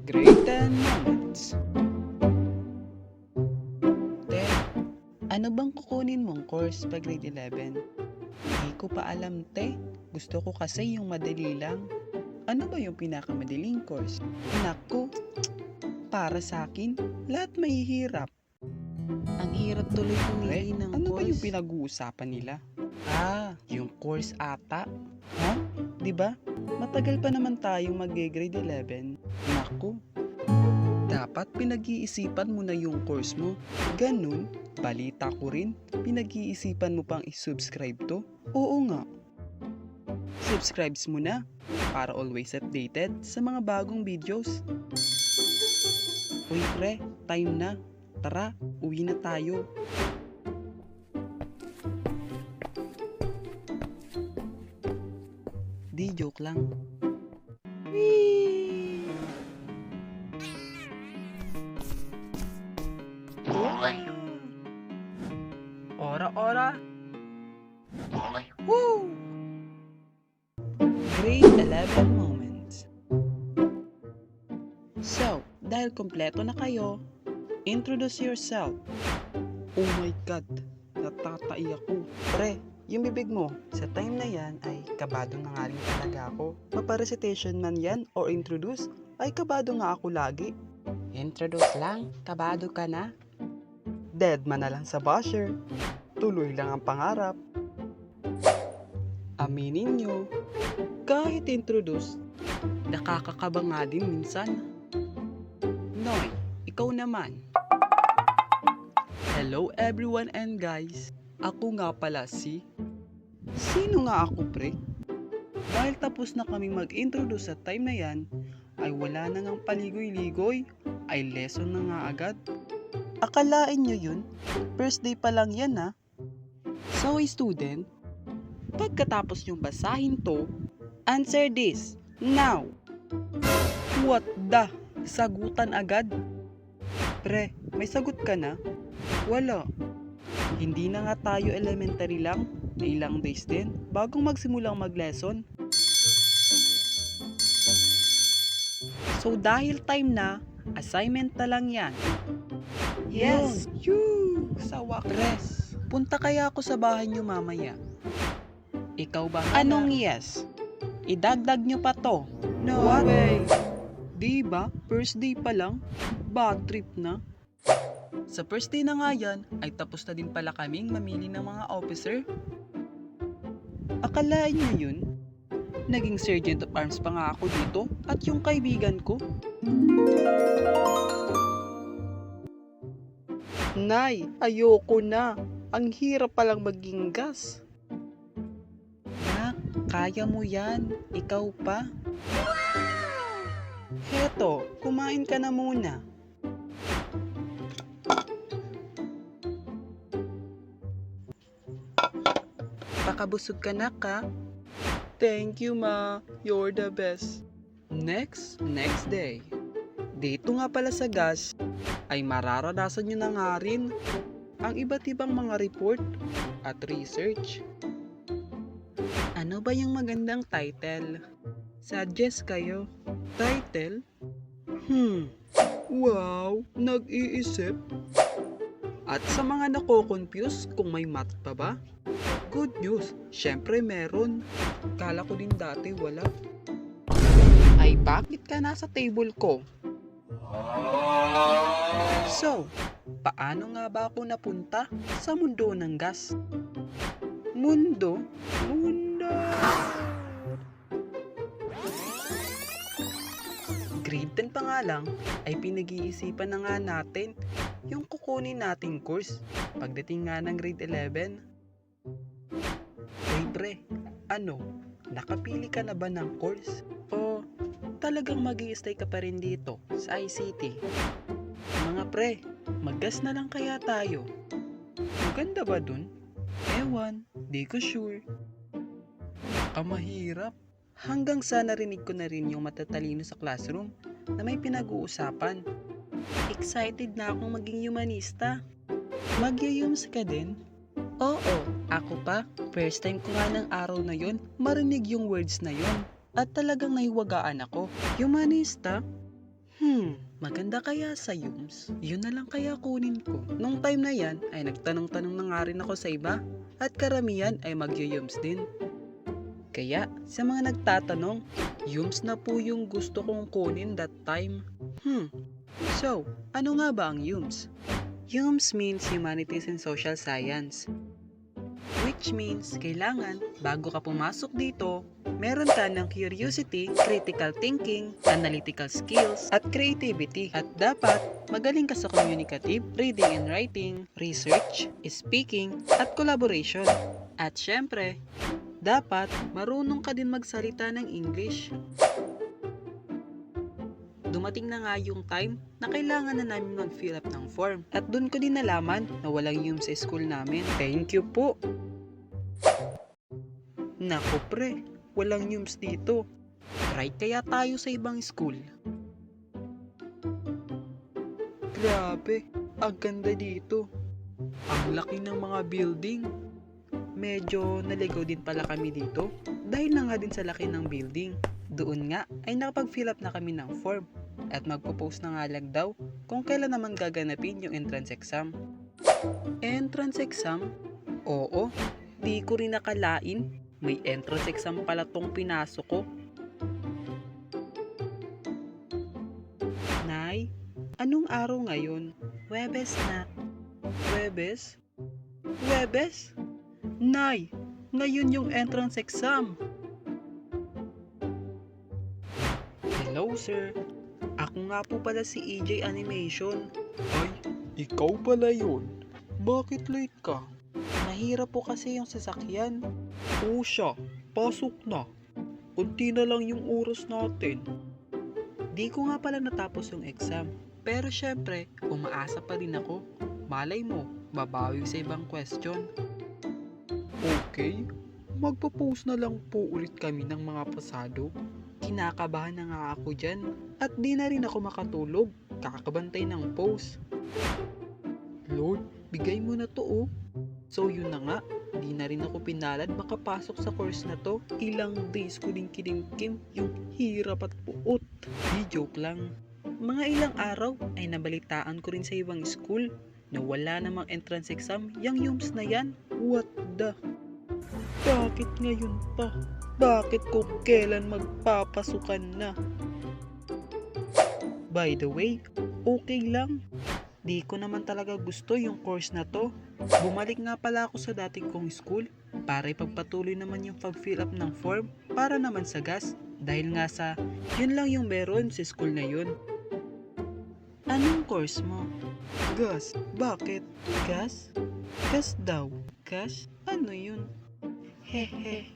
Grade 10 moments. Te, ano bang kukunin mong course pag grade 11? Hindi ko pa alam, te. Gusto ko kasi yung madali lang. Ano ba yung pinakamadaling course? Naku, para sa akin, lahat mahihirap. Ang hirap tuloy pumili ng Ano ba yung course. pinag-uusapan nila? Yung course ata. Ha? Di ba? Matagal pa naman tayong mag-grade 11. Naku, dapat pinag-iisipan mo na yung course mo. Ganun, balita ko rin, pinag-iisipan mo pang i-subscribe to? Oo nga. Subscribes mo na para always updated sa mga bagong videos. Uy pre, time na. Tara, uwi na tayo. Di, joke lang. Whee! Ora. Woo! Grade 11 moments. So, dahil kompleto na kayo, introduce yourself. Oh my God, natatai ako. Pre, yung bibig mo, sa time na yan ay kabado na nga rin talaga ako. Mapa-recitation man yan or introduce, ay kabado nga ako lagi. Introduce lang, kabado ka na. Dead man na lang sa basher. Tuloy lang ang pangarap. Aminin nyo, kahit introduce, nakakakaba nga din minsan. Noy, ikaw naman. Hello everyone and guys, ako nga pala si... Sino nga ako pre? Dahil tapos na kaming mag-introduce sa time na yan, ay wala na ngang paligoy-ligoy, ay lesson na nga agad. Akalain nyo yun? First day pa lang yan ha. So student, pagkatapos nyong basahin to, answer this now. What the? Sagutan agad? Pre, may sagot ka na? Wala. Hindi na nga tayo elementary lang, na ilang days din, bagong magsimulang mag-lesson. So dahil time na, assignment na lang yan. Yes! Yun! Sa wakas. Punta kaya ako sa bahay niyo mamaya. Ikaw ba? Anong yes? Idagdag niyo pa to. No way! Di ba? First day pa lang? Bad trip na. Sa first day na nga yan, ay tapos na din pala kaming mamili ng mga officer. Akalain niyo yun? Naging Sergeant of Arms pa nga ako dito at yung kaibigan ko. Nay, ayoko na. Ang hirap palang maging gas. Nak, kaya mo yan. Ikaw pa. Heto, kumain ka na muna. Pakabusog ka na ka. Thank you ma, you're the best. Next day. Dito nga pala sa gas, ay mararanasan nyo na nga rin ang iba't ibang mga report at research. Ano ba yung magandang title? Suggest kayo. Title? Wow, nag-iisip. At sa mga nako-confuse kung may math pa ba? Good news, syempre meron. Kala ko din dati wala. Ay bakit ka nasa table ko? So, paano nga ba ako napunta sa mundo ng gas? Mundo? Grade 10 pa nga lang, ay pinag-iisipan na nga natin yung kukunin nating course pagdating nga ng grade 11. Hey pre, nakapili ka na ba ng course? O talagang mag-i-stay ka pa rin dito sa ICT? Mga pre, mag-gas na lang kaya tayo. Maganda ba dun? Ewan, di ko sure. Baka mahirap. Hanggang sa narinig ko na rin yung matatalino sa classroom na may pinag-uusapan. Excited na akong maging humanista. Mag-yums ka din? Oo, ako pa. First time ko nga ng araw na yon marinig yung words na yon. At talagang nahiwagaan ako. Humanista? Maganda kaya sa Yums? Yun na lang kaya kunin ko. Nung time na yan ay nagtanong-tanong na nga rin ako sa iba at karamihan ay mag-Yums din. Kaya sa mga nagtatanong, Yums na po yung gusto kong kunin that time. So, ano nga ba ang Yums? Yums means Humanities and Social Science. Which means, kailangan, bago ka pumasok dito, meron ka ng curiosity, critical thinking, analytical skills, at creativity. At dapat, magaling ka sa communicative, reading and writing, research, speaking, at collaboration. At syempre, dapat marunong ka din magsalita ng English. Dumating na nga yung time na kailangan na namin mag-fill up ng form. At dun ko din nalaman na walang Yums sa school namin. Thank you po! Naku pre, walang Yums dito. Try kaya tayo sa ibang school. Grabe, ang ganda dito. Ang laki ng mga building. Medyo naligaw din pala kami dito dahil na nga din sa laki ng building. Doon nga ay nakapag-fill up na kami ng form at magpo-post na nga lang daw kung kailan naman gaganapin yung entrance exam. Entrance exam? Oo, di ko rin nakalain. May entrance exam pala tong pinasok ko. Nay, anong araw ngayon? Huwebes na. Huwebes? Huwebes? Nay, ngayon yung entrance exam. Hello sir, ako nga po pala si EJ Animation. Ay, ikaw pala yun. Bakit late ka? Mahirap po kasi yung sasakyan. Oo siya, pasok na. Unti na lang yung oras natin. Di ko nga pala natapos yung exam. Pero syempre, umaasa pa rin ako. Malay mo, babawi sa ibang question. Okay, magpo-post na lang po ulit kami ng mga pasado. Kinakabahan na nga ako dyan at di na rin ako makatulog. Kakabantay ng post. Lord, bigay mo na to oh. So yun na nga, di na rin ako pinalad makapasok sa course na to. Ilang days ko din kinimkim yung hirap at puot. Di joke lang. Mga ilang araw ay nabalitaan ko rin sa ibang school na wala namang entrance exam yung Yums na yan. What the? Bakit ngayon pa? Bakit kung kailan magpapasukan na? By the way, okay lang. Di ko naman talaga gusto yung course na to. Bumalik nga pala ako sa dating kong school para ipagpatuloy naman yung pag-fill up ng form para naman sa gas. Dahil nga sa yun lang yung meron sa school na yun. Anong course mo? Gas. Bakit? Gas? Gas daw. Gas? Ano yun? Hehe.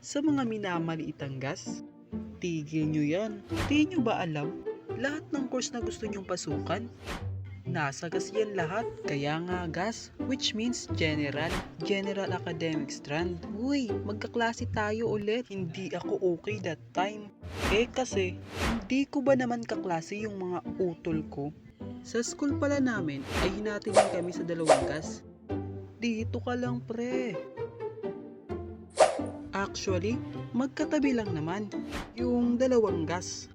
Sa mga minamaliitang gas, tigil nyo yan. Di nyo ba alam? Lahat ng course na gusto nyong pasukan, nasa gas yan lahat. Kaya nga gas, which means general. General academic strand. Uy, magkaklase tayo ulit. Hindi ako okay that time. Kasi, hindi ko ba naman kaklase yung mga utol ko? Sa school pala namin, ay hinati din kami sa dalawang gas. Dito ka lang pre. Actually, magkatabi lang naman yung dalawang gas.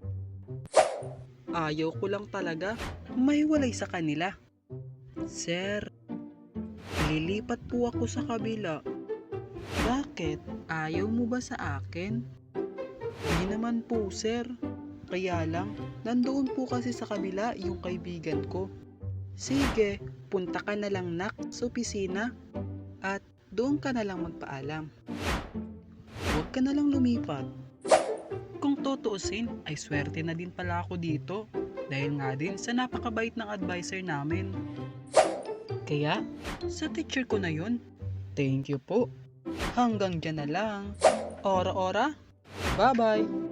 Ayaw ko lang talaga mahiwalay sa kanila. Sir, lilipat po ako sa kabila. Bakit? Ayaw mo ba sa akin? Hindi naman po sir. Kaya lang, nandoon po kasi sa kabila yung kaibigan ko. Sige, punta ka na lang nak sa opisina at doon ka na lang magpaalam. Huwag ka na lang lumipat. Kung tutuusin, ay swerte na din pala ako dito dahil nga din sa napakabait ng advisor namin. Kaya, sa teacher ko na yun, thank you po. Hanggang dyan na lang. Ora-ora, bye-bye!